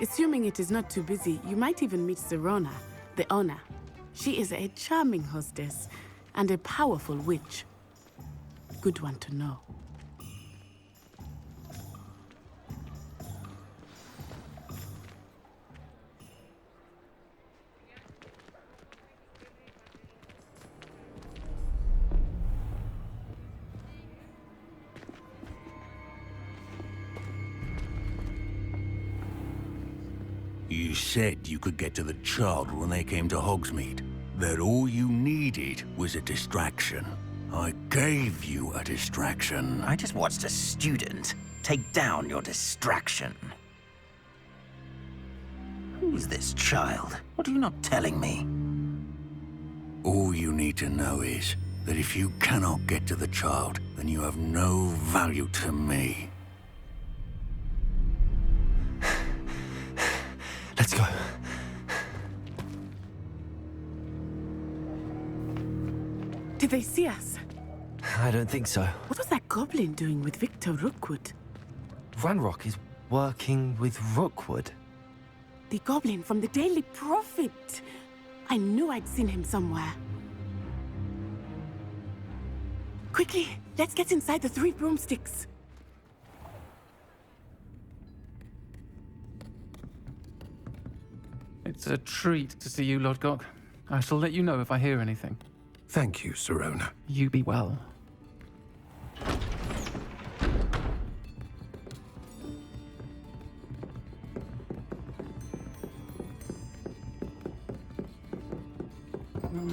Assuming it is not too busy, you might even meet Sirona, the owner. She is a charming hostess and a powerful witch. Good one to know. You said you could get to the child when they came to Hogsmeade. That all you needed was a distraction. I gave you a distraction. I just watched a student take down your distraction. Who's this child? What are you not telling me? All you need to know is that if you cannot get to the child, then you have no value to me. Let's go. Did they see us? I don't think so. What was that goblin doing with Victor Rookwood? Ranrock is working with Rookwood. The goblin from the Daily Prophet. I knew I'd seen him somewhere. Quickly, let's get inside the 3 broomsticks. It's a treat to see you, Lodgok. I shall let you know if I hear anything. Thank you, Sirona. You be well.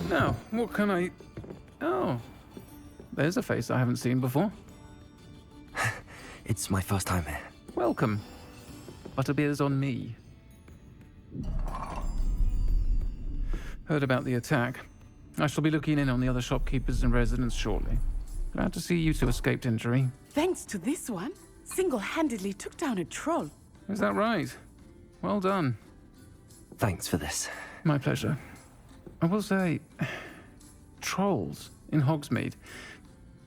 Now, what can I... Oh, there's a face I haven't seen before. It's my first time here. Welcome. Butterbeer's on me. Heard about the attack. I shall be looking in on the other shopkeepers and residents shortly. Glad to see you two escaped injury. Thanks to this one, single-handedly took down a troll. Is that right? Well done. Thanks for this. My pleasure. I will say, trolls in Hogsmeade.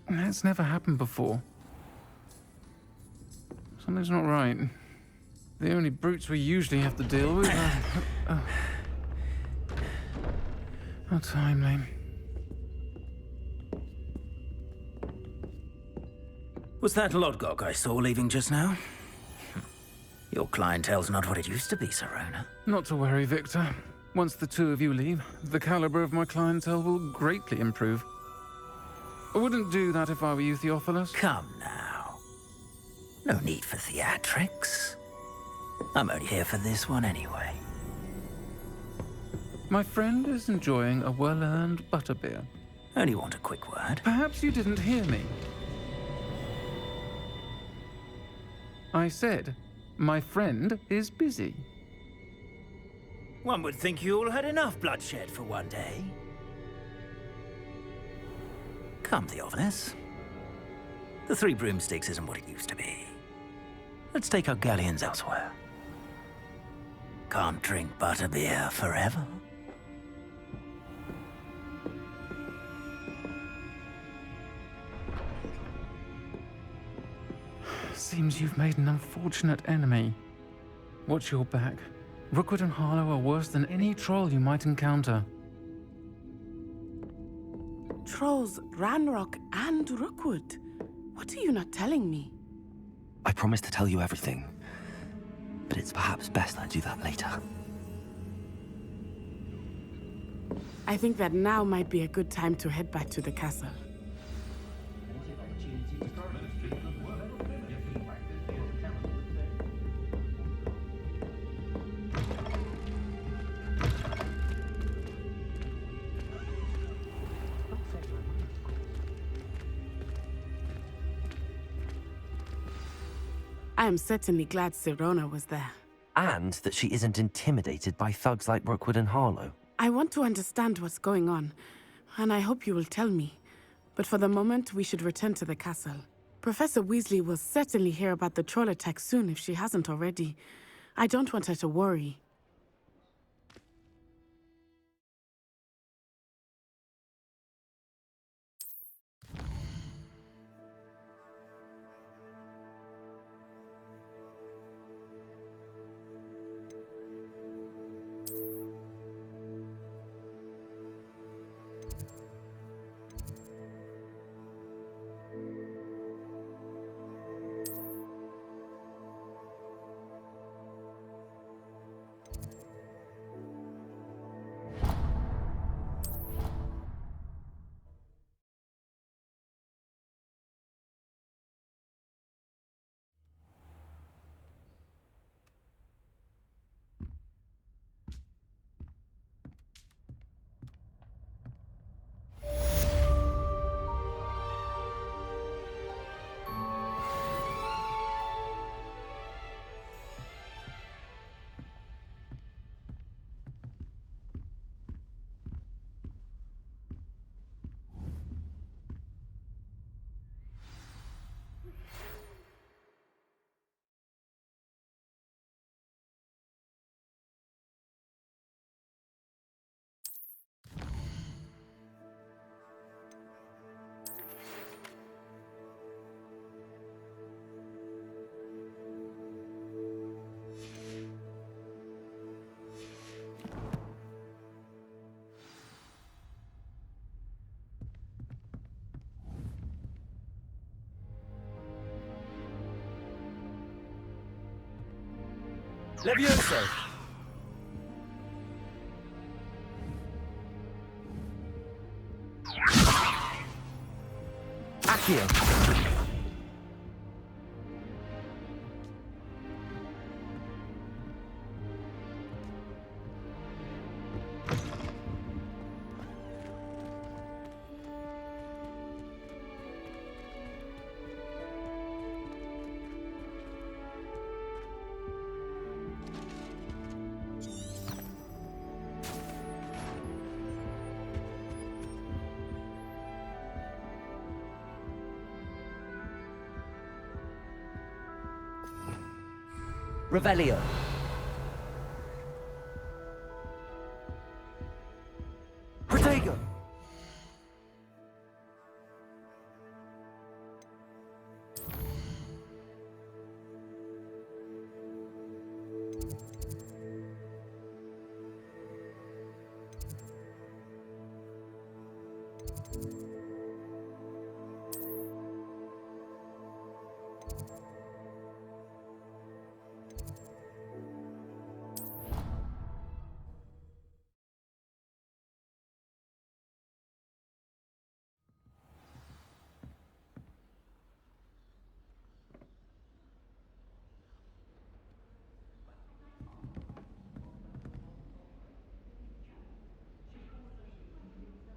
That's never happened before. Something's not right. The only brutes we usually have to deal with are... How timely. Was that Lodgok I saw leaving just now? Your clientele's not what it used to be, Sirona. Not to worry, Victor. Once the two of you leave, the caliber of my clientele will greatly improve. I wouldn't do that if I were you, Theophilus. Come now. No need for theatrics. I'm only here for this one anyway. My friend is enjoying a well-earned butterbeer. Only want a quick word. Perhaps you didn't hear me. I said, my friend is busy. One would think you all had enough bloodshed for one day. Come, Theophilus. The 3 broomsticks isn't what it used to be. Let's take our galleons elsewhere. Can't drink butterbeer forever. Seems you've made an unfortunate enemy. Watch your back. Rookwood and Harlow are worse than any troll you might encounter. Trolls, Ranrock, and Rookwood. What are you not telling me? I promise to tell you everything, but it's perhaps best I do that later. I think that now might be a good time to head back to the castle. I am certainly glad Sirona was there. And that she isn't intimidated by thugs like Rookwood and Harlow. I want to understand what's going on, and I hope you will tell me. But for the moment, we should return to the castle. Professor Weasley will certainly hear about the troll attack soon if she hasn't already. I don't want her to worry. Levioso! Accio! Revelio. Protego!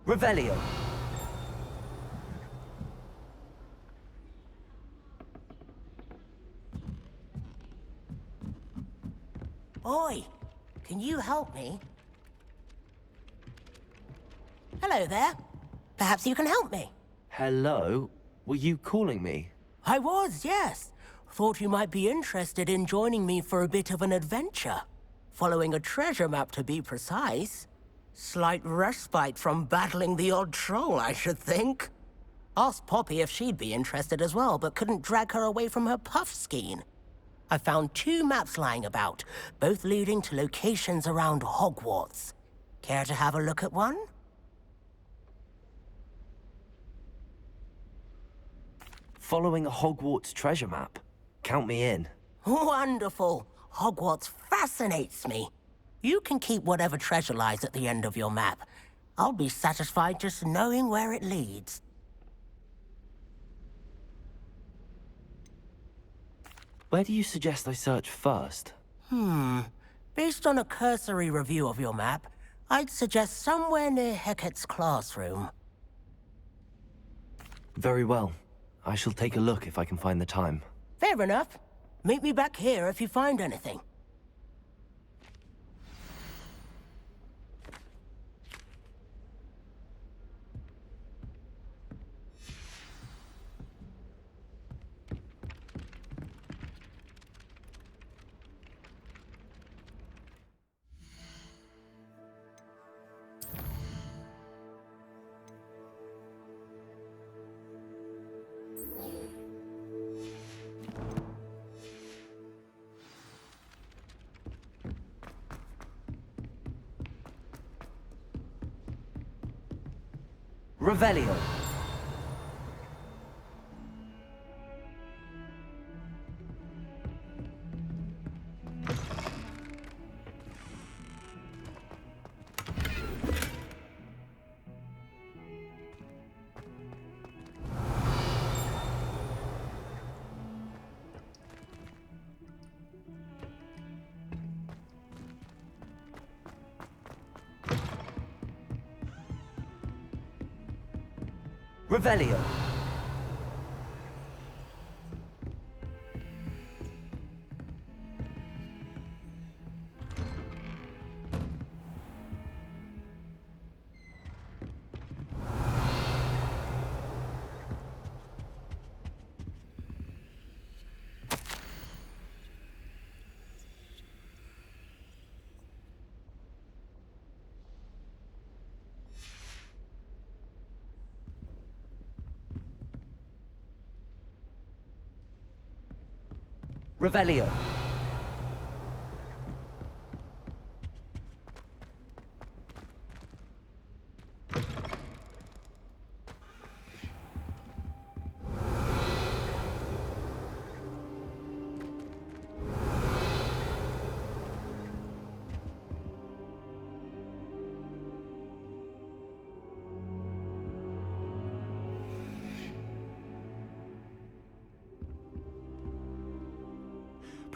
Revelio. Oi, can you help me? Hello there. Perhaps you can help me. Hello? Were you calling me? I was, yes. Thought you might be interested in joining me for a bit of an adventure. Following a treasure map, to be precise. Slight respite from battling the odd troll, I should think. Asked Poppy if she'd be interested as well, but couldn't drag her away from her puff skein. I found 2 maps lying about, both leading to locations around Hogwarts. Care to have a look at one? Following a Hogwarts treasure map? Count me in. Wonderful. Hogwarts fascinates me. You can keep whatever treasure lies at the end of your map. I'll be satisfied just knowing where it leads. Where do you suggest I search first? Based on a cursory review of your map, I'd suggest somewhere near Hecat's classroom. Very well. I shall take a look if I can find the time. Fair enough. Meet me back here if you find anything. Revelio. Revelio. Revelio.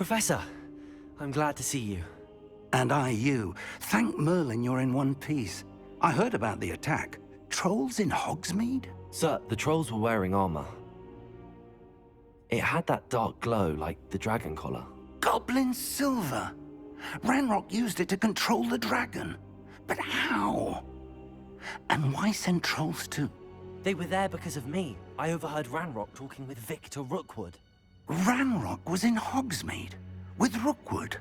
Professor, I'm glad to see you. And I you. Thank Merlin you're in one piece. I heard about the attack. Trolls in Hogsmeade? Sir, the trolls were wearing armor. It had that dark glow like the dragon collar. Goblin silver. Ranrock used it to control the dragon. But how? And why send trolls to... They were there because of me. I overheard Ranrock talking with Victor Rookwood. Ranrock was in Hogsmeade? With Rookwood?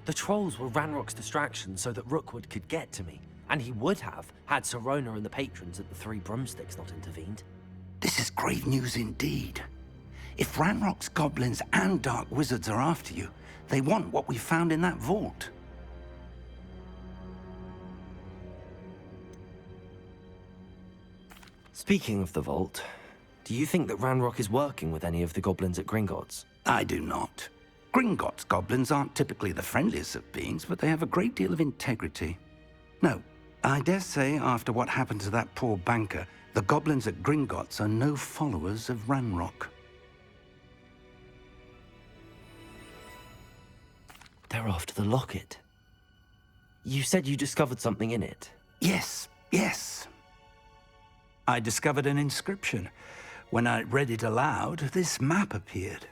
The trolls were Ranrock's distraction so that Rookwood could get to me. And he would have, had Sirona and the patrons at the Three Broomsticks not intervened. This is grave news indeed. If Ranrock's goblins and dark wizards are after you, they want what we found in that vault. Speaking of the vault, do you think that Ranrock is working with any of the goblins at Gringotts? I do not. Gringotts goblins aren't typically the friendliest of beings, but they have a great deal of integrity. No, I dare say after what happened to that poor banker, the goblins at Gringotts are no followers of Ranrock. They're after the locket. You said you discovered something in it. Yes, yes. I discovered an inscription. When I read it aloud, this map appeared.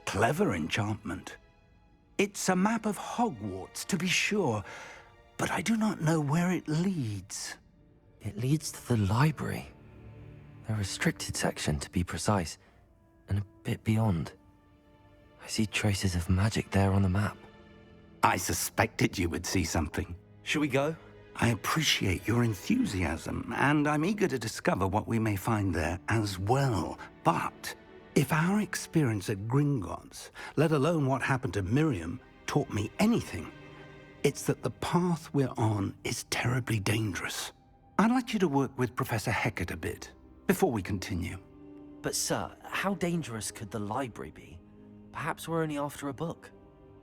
Clever enchantment. It's a map of Hogwarts, to be sure, but I do not know where it leads. It leads to the library. A restricted section, to be precise, and a bit beyond. I see traces of magic there on the map. I suspected you would see something. Shall we go? I appreciate your enthusiasm, and I'm eager to discover what we may find there as well. But if our experience at Gringotts, let alone what happened to Miriam, taught me anything, it's that the path we're on is terribly dangerous. I'd like you to work with Professor Hecat a bit, before we continue. But sir, how dangerous could the library be? Perhaps we're only after a book.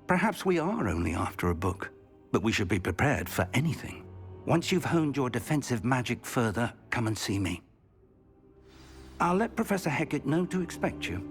Perhaps we are only after a book, but we should be prepared for anything. Once you've honed your defensive magic further, come and see me. I'll let Professor Hecat know to expect you.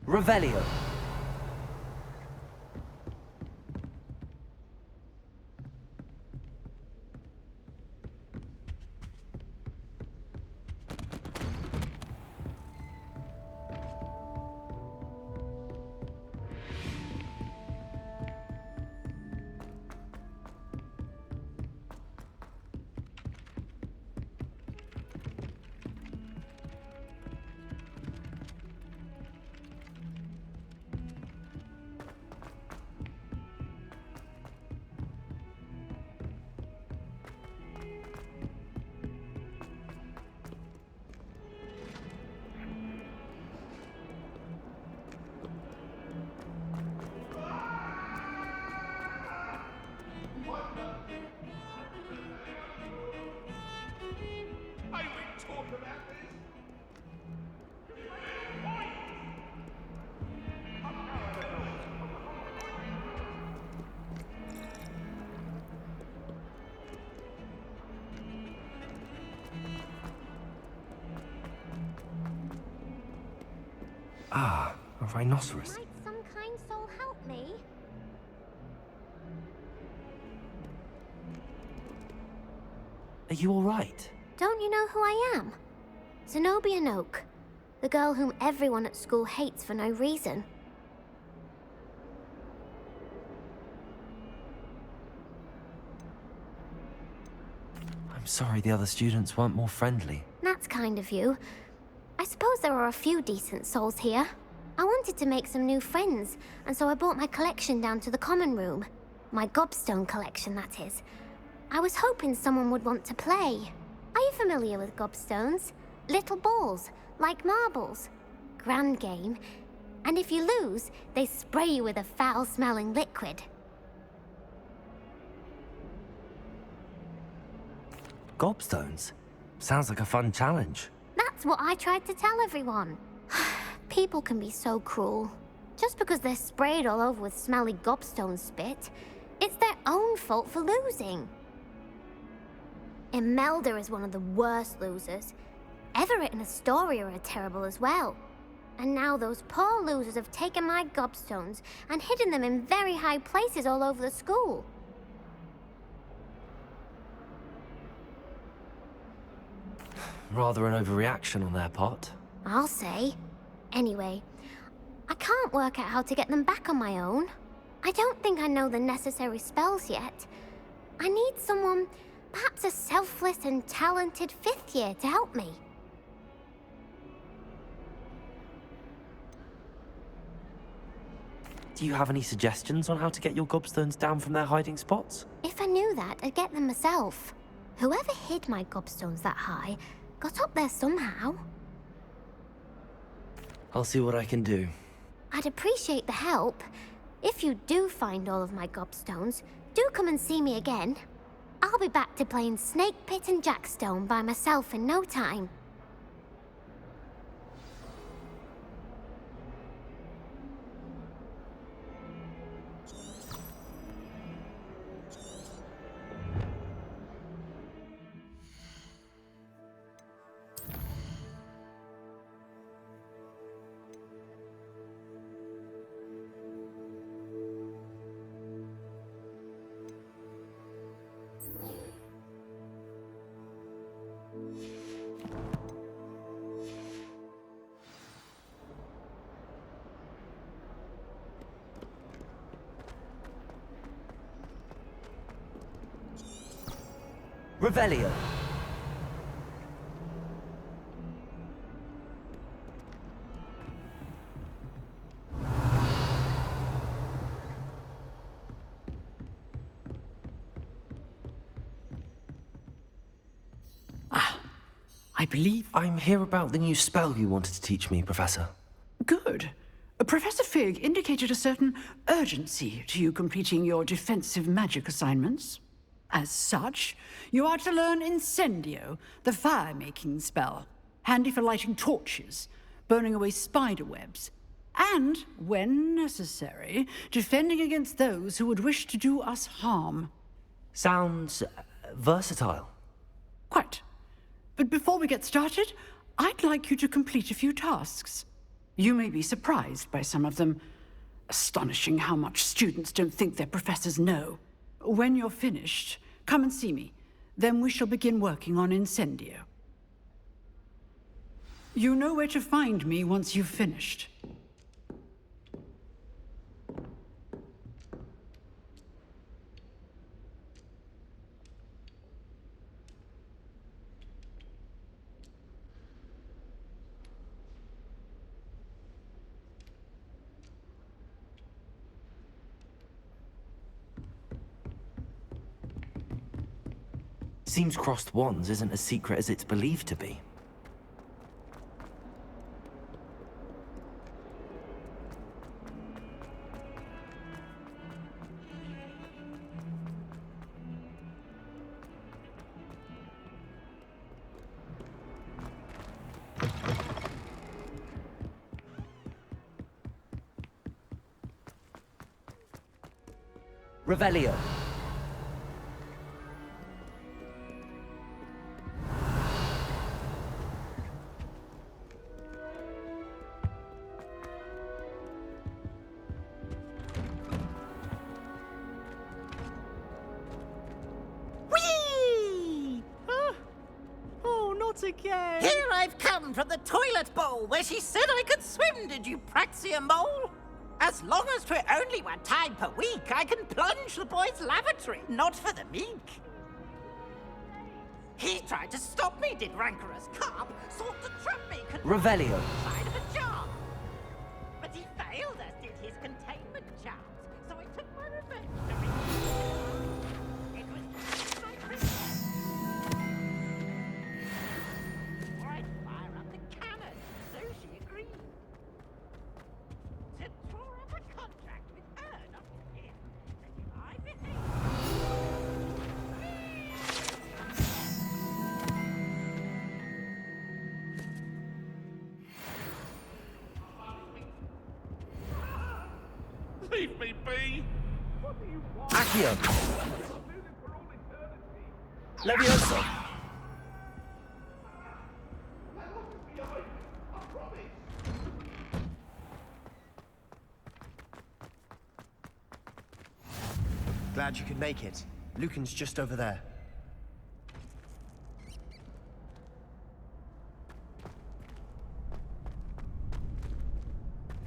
Revelio. Ah, a rhinoceros. Might some kind soul help me? you all right? Don't you know who I am? Zenobia Noak, the girl whom everyone at school hates for no reason. I'm sorry the other students weren't more friendly. That's kind of you. I suppose there are a few decent souls here. I wanted to make some new friends, and so I brought my collection down to the common room. My gobstone collection, that is. I was hoping someone would want to play. Are you familiar with gobstones? Little balls, like marbles. Grand game. And if you lose, they spray you with a foul-smelling liquid. Gobstones? Sounds like a fun challenge. That's what I tried to tell everyone. People can be so cruel. Just because they're sprayed all over with smelly gobstone spit, it's their own fault for losing. Imelda is one of the worst losers. Everett and Astoria are terrible as well. And now those poor losers have taken my gobstones and hidden them in very high places all over the school. Rather an overreaction on their part. I'll say. Anyway, I can't work out how to get them back on my own. I don't think I know the necessary spells yet. I need someone, perhaps a selfless and talented 5th year to help me. Do you have any suggestions on how to get your gobstones down from their hiding spots? If I knew that, I'd get them myself. Whoever hid my gobstones that high got up there somehow. I'll see what I can do. I'd appreciate the help. If you do find all of my gobstones, do come and see me again. I'll be back to playing Snake Pit and Jackstone by myself in no time. Revelio. I believe... I'm here about the new spell you wanted to teach me, Professor. Good. Professor Fig indicated a certain urgency to you completing your defensive magic assignments. As such, you are to learn Incendio, the fire-making spell, handy for lighting torches, burning away spider webs, and, when necessary, defending against those who would wish to do us harm. Sounds versatile. Quite. But before we get started, I'd like you to complete a few tasks. You may be surprised by some of them. Astonishing how much students don't think their professors know. When you're finished, come and see me. Then we shall begin working on Incendio. You know where to find me once you've finished. Seems crossed wands isn't as secret as it's believed to be. Revelio. Whee! Not again! Here I've come from the toilet bowl where she said I could swim, did you praxia mole? As long as 'twere only one time per week, I can plunge the boy's lavatory, not for the meek. He tried to stop me, did rancorous carp, sought to trap me, Revelio. inside of a jar. But he failed, as did his containment charms, so I took my revenge. It was my princess. Or I'd fire up the cannon, so she agreed. To draw up a contract with her, not with him, that if I behave... Leave me be! What do you want? Accio. Levioso! Glad you could make it. Lucan's just over there.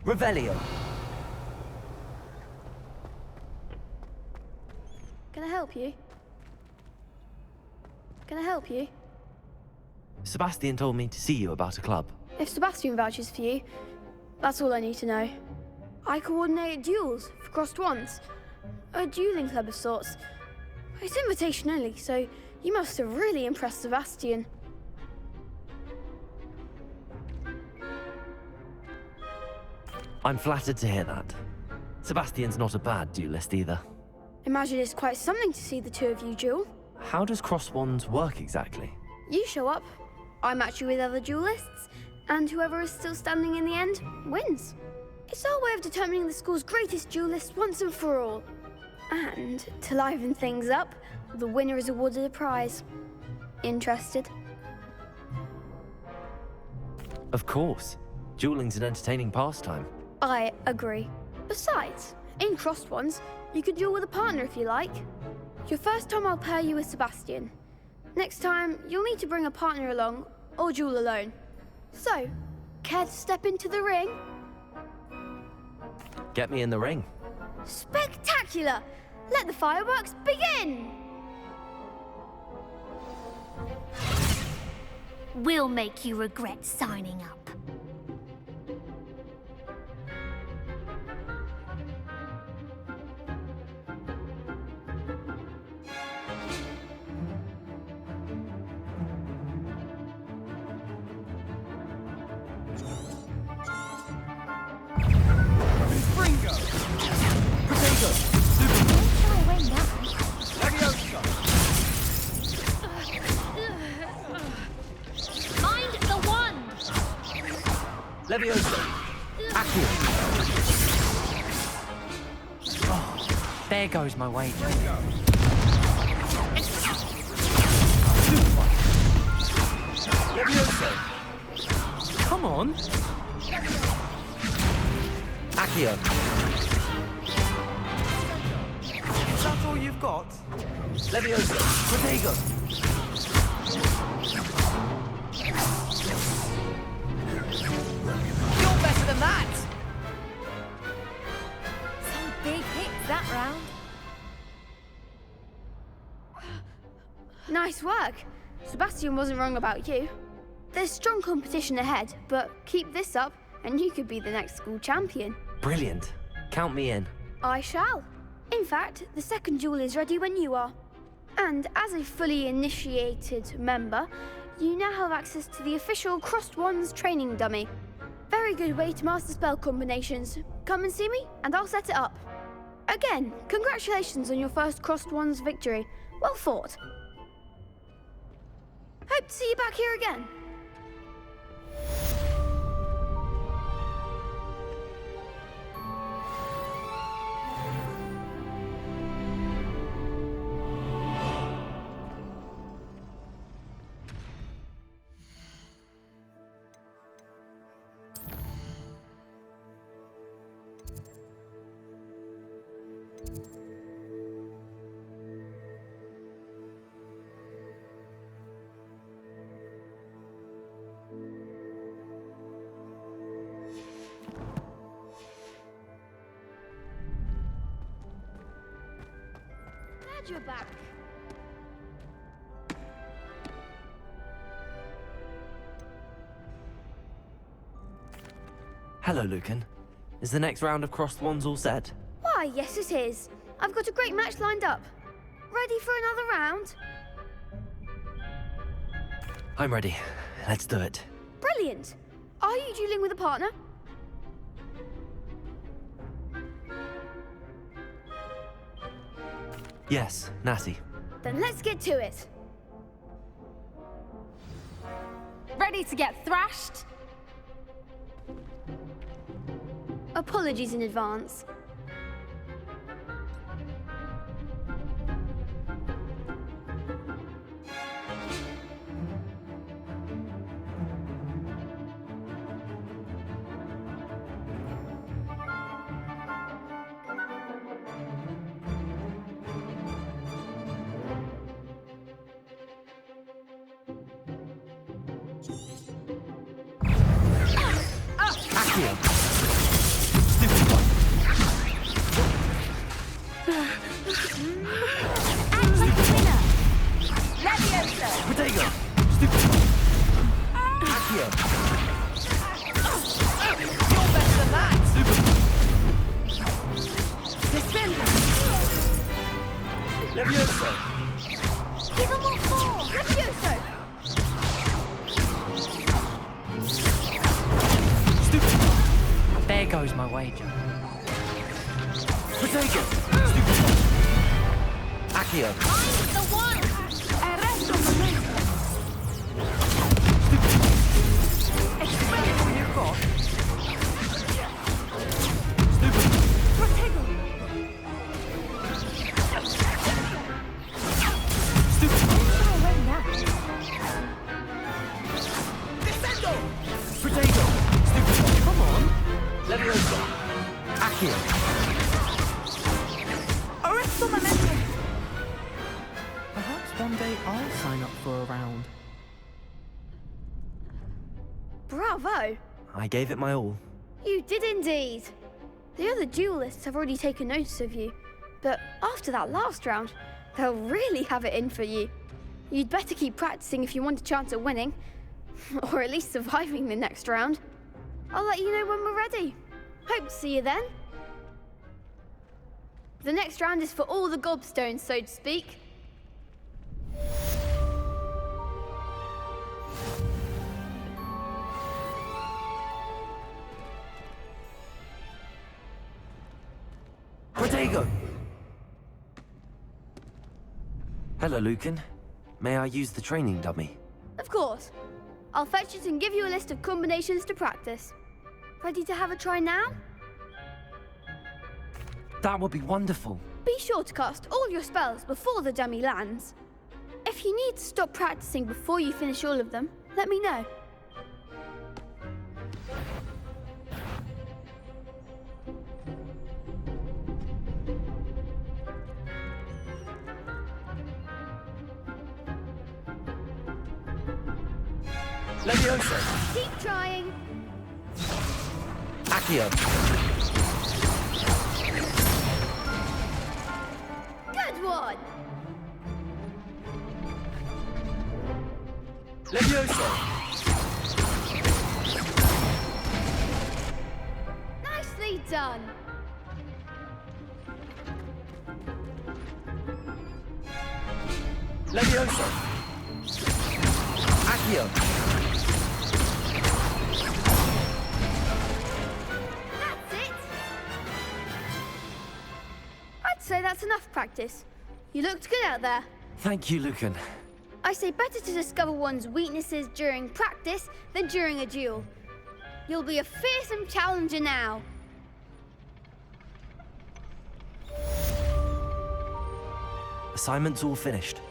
Revelio. Can I help you? Can I help you? Sebastian told me to see you about a club. If Sebastian vouches for you, that's all I need to know. I coordinate duels for crossed wands. A dueling club of sorts. It's invitation only, so you must have really impressed Sebastian. I'm flattered to hear that. Sebastian's not a bad duelist either. Imagine it's quite something to see the two of you duel. How does cross wands work exactly? You show up, I match you with other duelists, and whoever is still standing in the end wins. It's our way of determining the school's greatest duelist once and for all. And to liven things up, the winner is awarded a prize. Interested? Of course. Dueling's an entertaining pastime. I agree. Besides, in crossed ones, you can duel with a partner if you like. Your first time I'll pair you with Sebastian. Next time, you'll need to bring a partner along, or duel alone. So, care to step into the ring? Get me in the ring. Spectacular! Let the fireworks begin! We'll make you regret signing up. Mind the wand! Levioso. Accio. Oh, there goes my wager. Levioso. Come on. Accio. Is that all you've got? Levioso. Protego. You're better than that! Some big hits that round. Nice work. Sebastian wasn't wrong about you. There's strong competition ahead, but keep this up and you could be the next school champion. Brilliant. Count me in. I shall. In fact, the second duel is ready when you are. And as a fully initiated member, you now have access to the official Crossed Wands training dummy. Very good way to master spell combinations. Come and see me, and I'll set it up. Again, congratulations on your first Crossed Wands victory. Well fought. Hope to see you back here again. Glad you're back. Hello, Lucan. Is the next round of crossed wands all set? Why, yes it is. I've got a great match lined up. Ready for another round? I'm ready. Let's do it. Brilliant. Are you dueling with a partner? Yes, Natty. Then let's get to it. Ready to get thrashed? Apologies in advance. Accio. Protego. Accio. You're better than that! Descend! Levioso. Give them what for! Levioso! There goes my wager. Protego. Accio. I'm the one! Arresto momento! Expel what you've got! Protego! Descendo. Protego. Come on! Levioso. Accio. Arresto momento! Perhaps one day I'll sign up for a round. Bravo! I gave it my all. You did indeed. The other duelists have already taken notice of you, but after that last round, they'll really have it in for you. You'd better keep practicing if you want a chance at winning, or at least surviving the next round. I'll let you know when we're ready. Hope to see you then. The next round is for all the gobstones, so to speak. Protego. Hello, Lucan. May I use the training dummy? Of course. I'll fetch it and give you a list of combinations to practice. Ready to have a try now? That would be wonderful. Be sure to cast all your spells before the dummy lands. If you need to stop practicing before you finish all of them, let me know. Levioso. Keep trying. Accio. Good one. Levioso. Nicely done. Levioso. Accio. That's it. I'd say that's enough practice. You looked good out there. Thank you, Lucan. I say better to discover one's weaknesses during practice than during a duel. You'll be a fearsome challenger now. Assignment's all finished.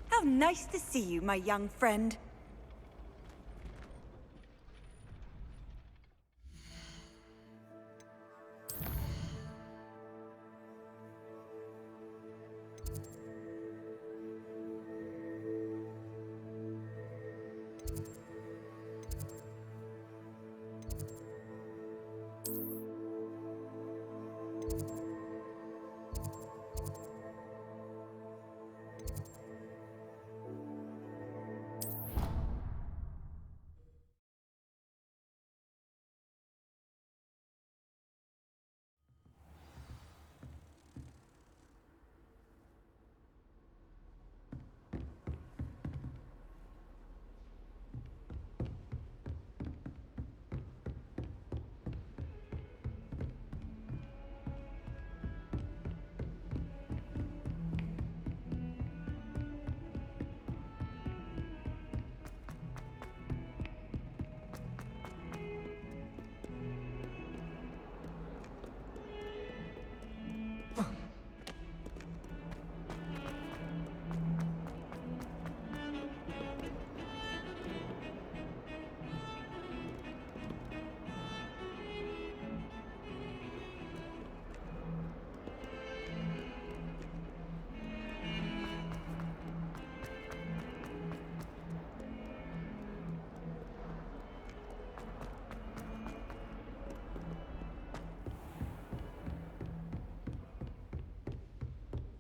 How nice to see you, my young friend.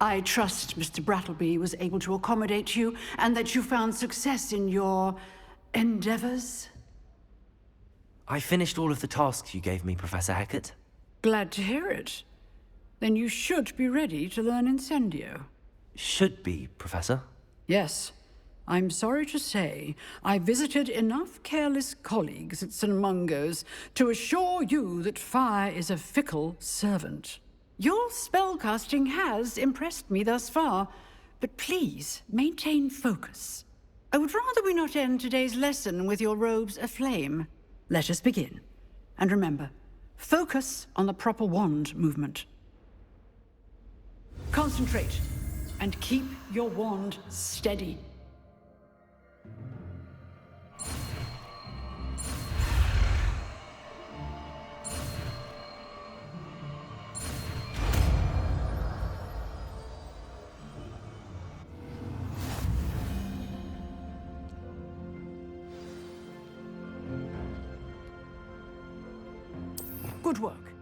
I trust Mr. Brattleby was able to accommodate you and that you found success in your endeavors. I finished all of the tasks you gave me, Professor Hecat. Glad to hear it. Then you should be ready to learn Incendio. Should be, Professor. Yes. I'm sorry to say, I visited enough careless colleagues at St. Mungo's to assure you that fire is a fickle servant. Your spellcasting has impressed me thus far, but please maintain focus. I would rather we not end today's lesson with your robes aflame. Let us begin. And remember, focus on the proper wand movement. Concentrate, and keep your wand steady. Good work.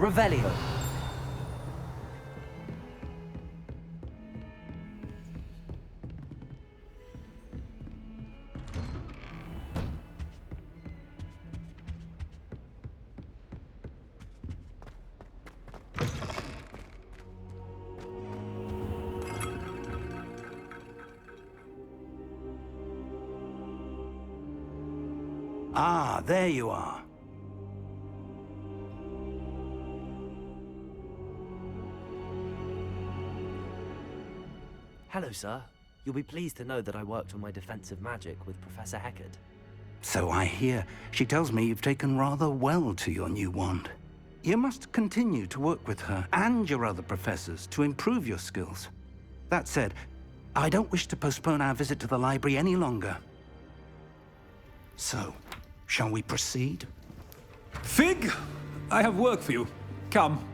Revelio. Ah, there you are. Hello, sir. You'll be pleased to know that I worked on my defensive magic with Professor Hecat. So I hear. She tells me you've taken rather well to your new wand. You must continue to work with her and your other professors to improve your skills. That said, I don't wish to postpone our visit to the library any longer. So, shall we proceed? Fig, I have work for you. Come.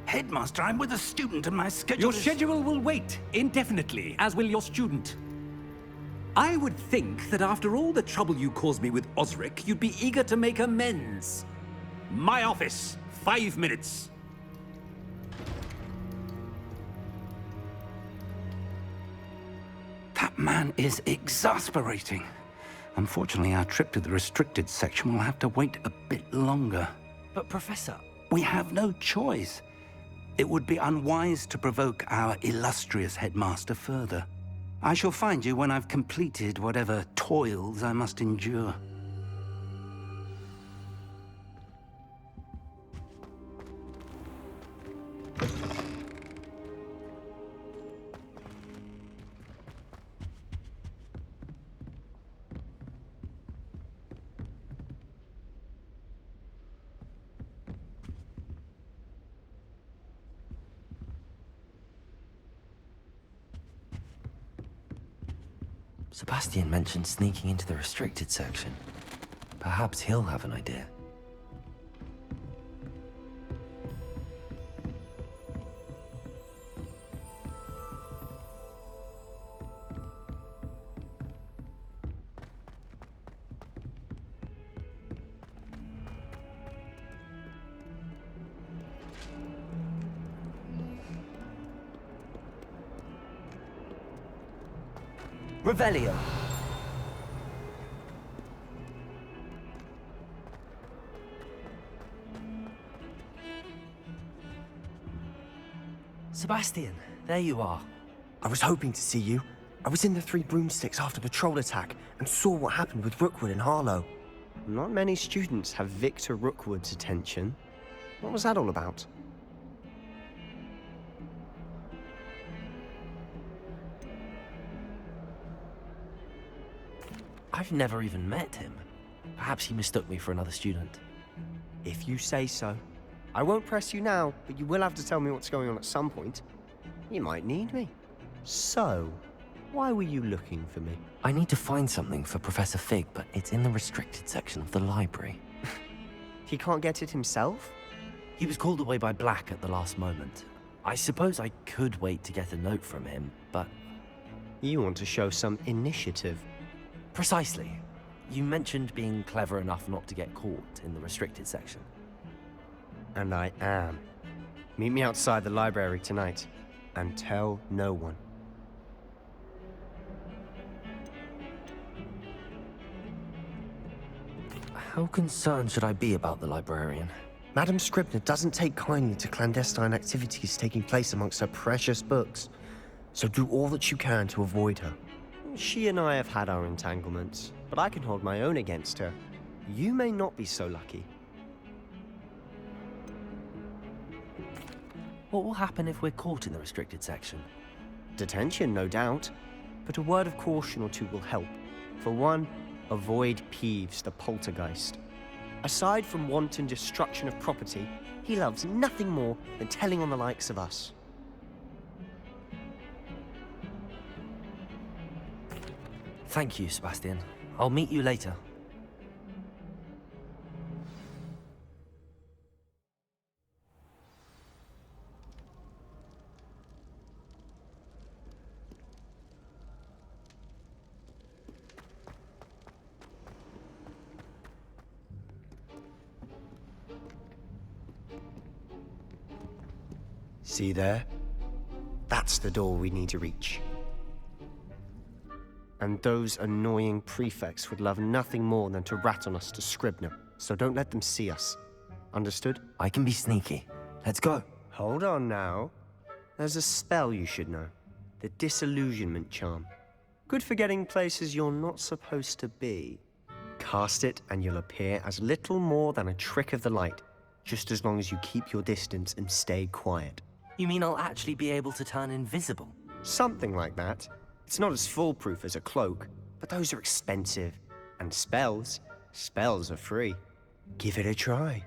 Headmaster, I'm with a student and my schedule Your is... schedule will wait indefinitely, as will your student. I would think that after all the trouble you caused me with Osric, you'd be eager to make amends. My office, 5 minutes. That man is exasperating. Unfortunately, our trip to the restricted section will have to wait a bit longer. But Professor... We have no choice. It would be unwise to provoke our illustrious headmaster further. I shall find you when I've completed whatever toils I must endure. Sebastian mentioned sneaking into the restricted section. Perhaps he'll have an idea. Revelio. Sebastian, there you are. I was hoping to see you. I was in the Three Broomsticks after the troll attack and saw what happened with Rookwood and Harlow. Not many students have Victor Rookwood's attention. What was that all about? I've never even met him. Perhaps he mistook me for another student. If you say so. I won't press you now, but you will have to tell me what's going on at some point. You might need me. So, why were you looking for me? I need to find something for Professor Fig, but it's in the restricted section of the library. He can't get it himself? He was called away by Black at the last moment. I suppose I could wait to get a note from him, but... You want to show some initiative. Precisely. You mentioned being clever enough not to get caught in the restricted section. And I am. Meet me outside the library tonight, and tell no one. How concerned should I be about the librarian? Madam Scribner doesn't take kindly to clandestine activities taking place amongst her precious books, so do all that you can to avoid her. She and I have had our entanglements, but I can hold my own against her. You may not be so lucky. What will happen if we're caught in the restricted section? Detention, no doubt, but a word of caution or two will help. For one, avoid Peeves, the poltergeist. Aside from wanton destruction of property, he loves nothing more than telling on the likes of us. Thank you, Sebastian. I'll meet you later. See there? That's the door we need to reach. And those annoying prefects would love nothing more than to rat on us to Scribner, so don't let them see us. Understood? I can be sneaky. Let's go. Hold on now. There's a spell you should know. The Disillusionment Charm. Good for getting places you're not supposed to be. Cast it and you'll appear as little more than a trick of the light, just as long as you keep your distance and stay quiet. You mean I'll actually be able to turn invisible? Something like that. It's not as foolproof as a cloak, but those are expensive. And spells are free. Give it a try.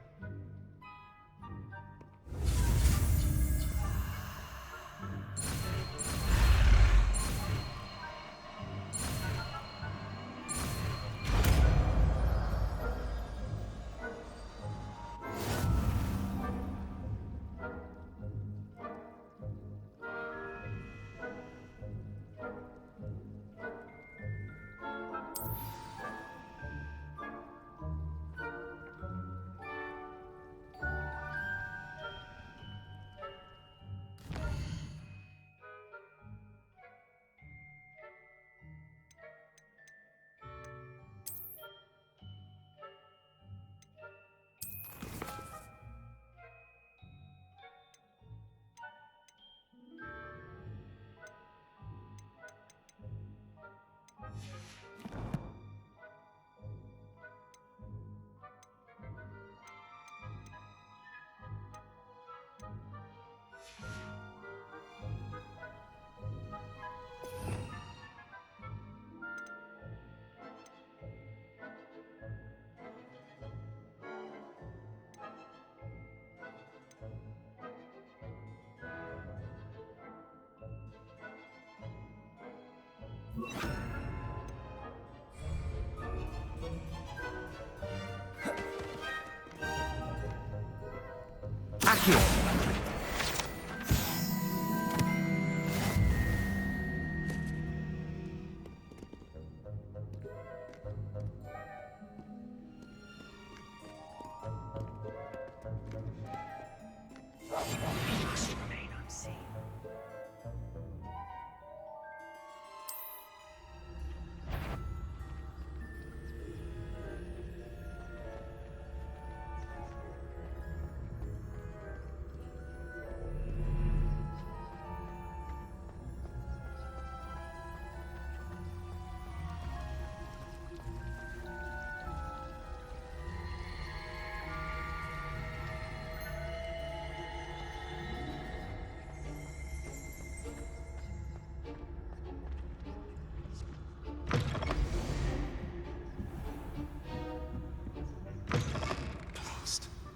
Accio.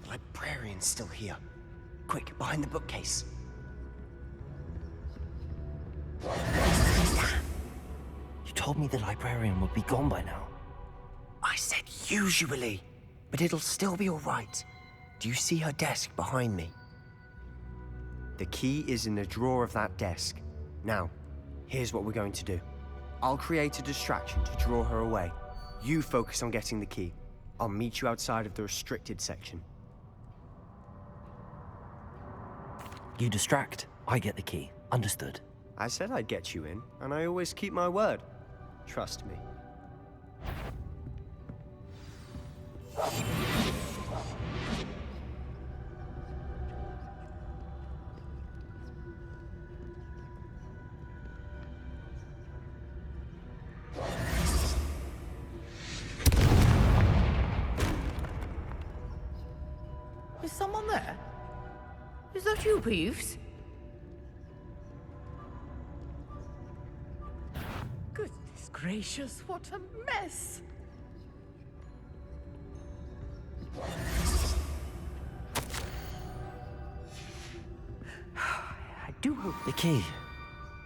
The librarian's still here. Quick, behind the bookcase. You told me the librarian would be gone by now. I said usually, but it'll still be all right. Do you see her desk behind me? The key is in the drawer of that desk. Now, here's what we're going to do. I'll create a distraction to draw her away. You focus on getting the key. I'll meet you outside of the restricted section. You distract, I get the key. Understood. I said I'd get you in, and I always keep my word. Trust me. Is someone there? Is that you, Peeves? Goodness gracious, what a mess! I do hope... The key.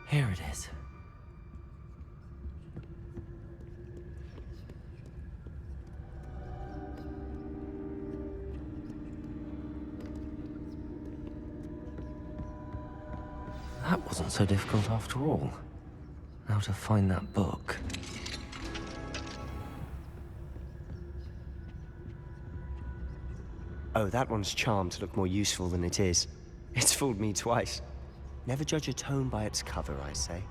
Here it is. That wasn't so difficult after all. Now to find that book. Oh, that one's charmed to look more useful than it is. It's fooled me twice. Never judge a tome by its cover, I say.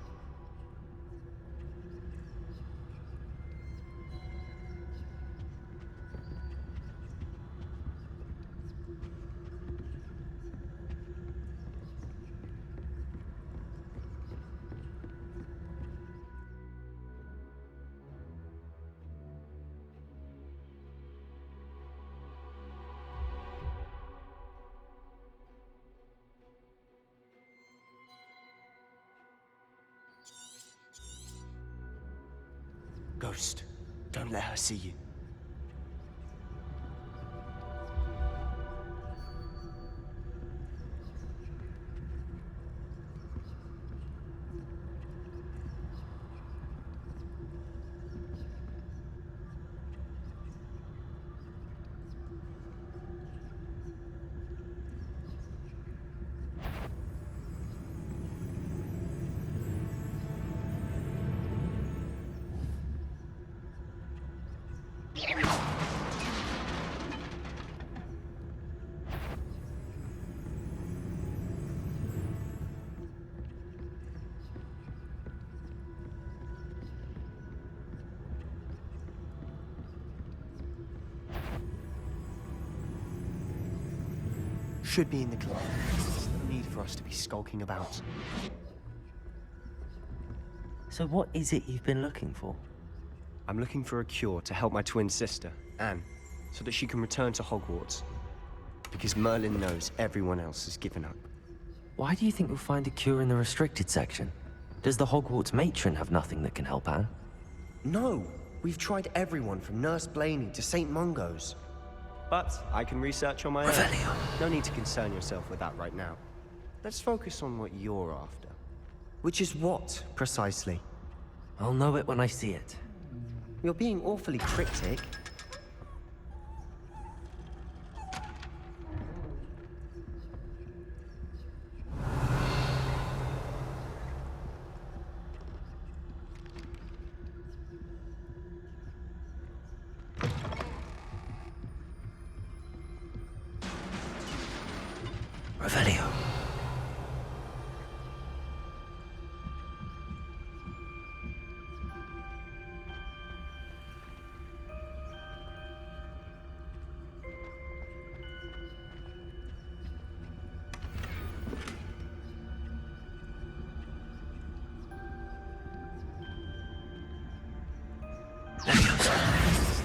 Ghost, don't let her see you. Should be in the club. No need for us to be skulking about. So what is it you've been looking for? I'm looking for a cure to help my twin sister, Anne, so that she can return to Hogwarts. Because Merlin knows everyone else has given up. Why do you think we'll find a cure in the restricted section? Does the Hogwarts matron have nothing that can help Anne? No! We've tried everyone from Nurse Blaney to St. Mungo's. But I can research on my own. No need to concern yourself with that right now. Let's focus on what you're after. Which is what, precisely? I'll know it when I see it. You're being awfully cryptic. Revelio.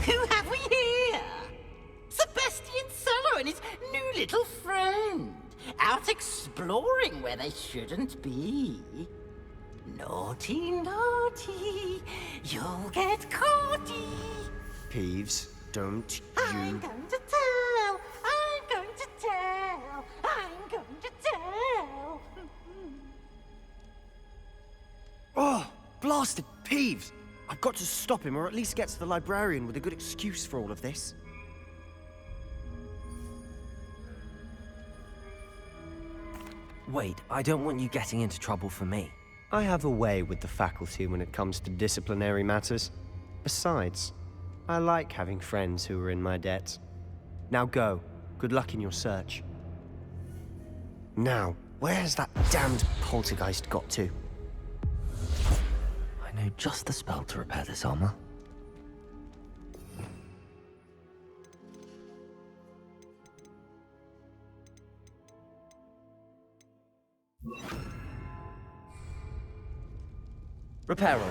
Who have we here? Sebastian Cello and his new little friend. Out exploring where they shouldn't be. Naughty, naughty. You'll get caughty. Peeves, don't I'm you... going to tell. I'm going to tell. I'm going to tell. Oh, blasted Peeves! I've got to stop him, or at least get to the librarian with a good excuse for all of this. Wait, I don't want you getting into trouble for me. I have a way with the faculty when it comes to disciplinary matters. Besides, I like having friends who are in my debt. Now go. Good luck in your search. Now, where's that damned poltergeist got to? I know just the spell to repair this armor. Reparo.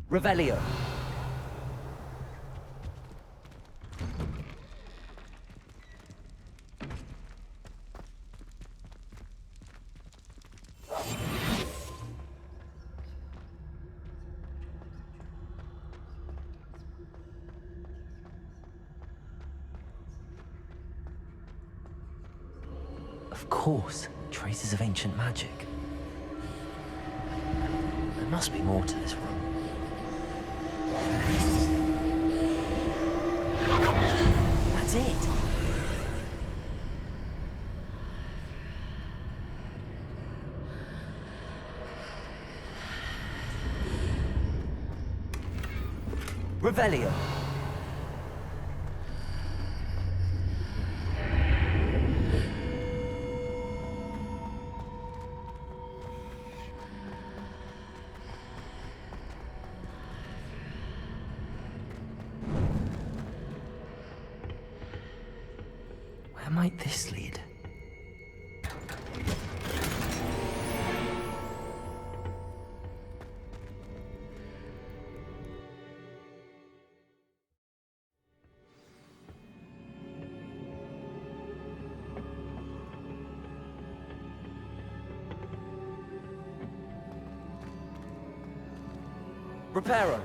Revelio. Of course, traces of ancient magic. There must be more to this room. That's it. Revelio. Where might this lead? Reparo.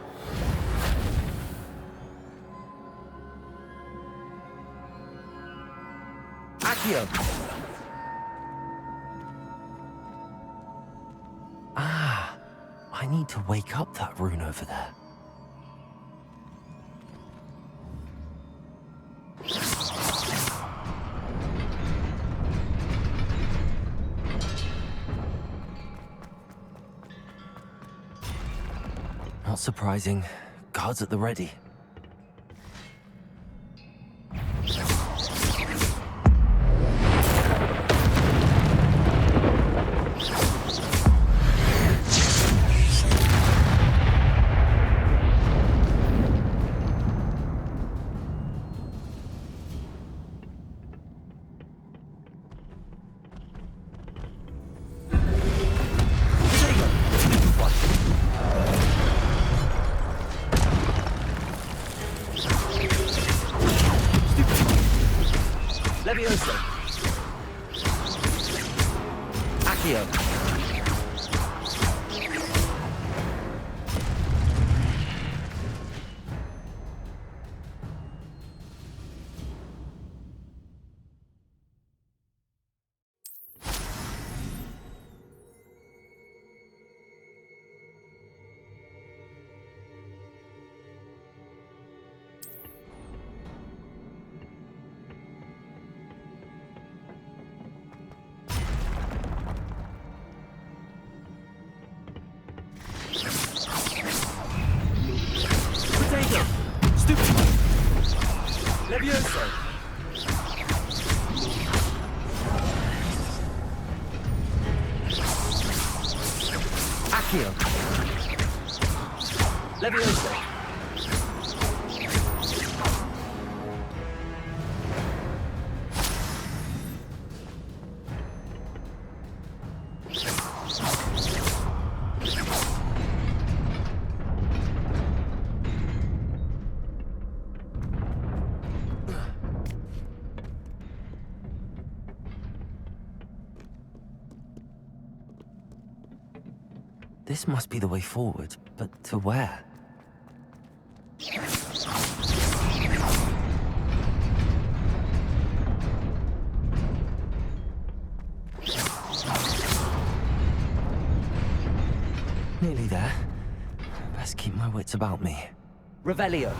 Accio. Ah, I need to wake up that rune over there. Not surprising. Guards at the ready. Accio! Stupid! Levioso! Accio! Levioso! This must be the way forward, but to where? Nearly there. Best keep my wits about me. Revelio.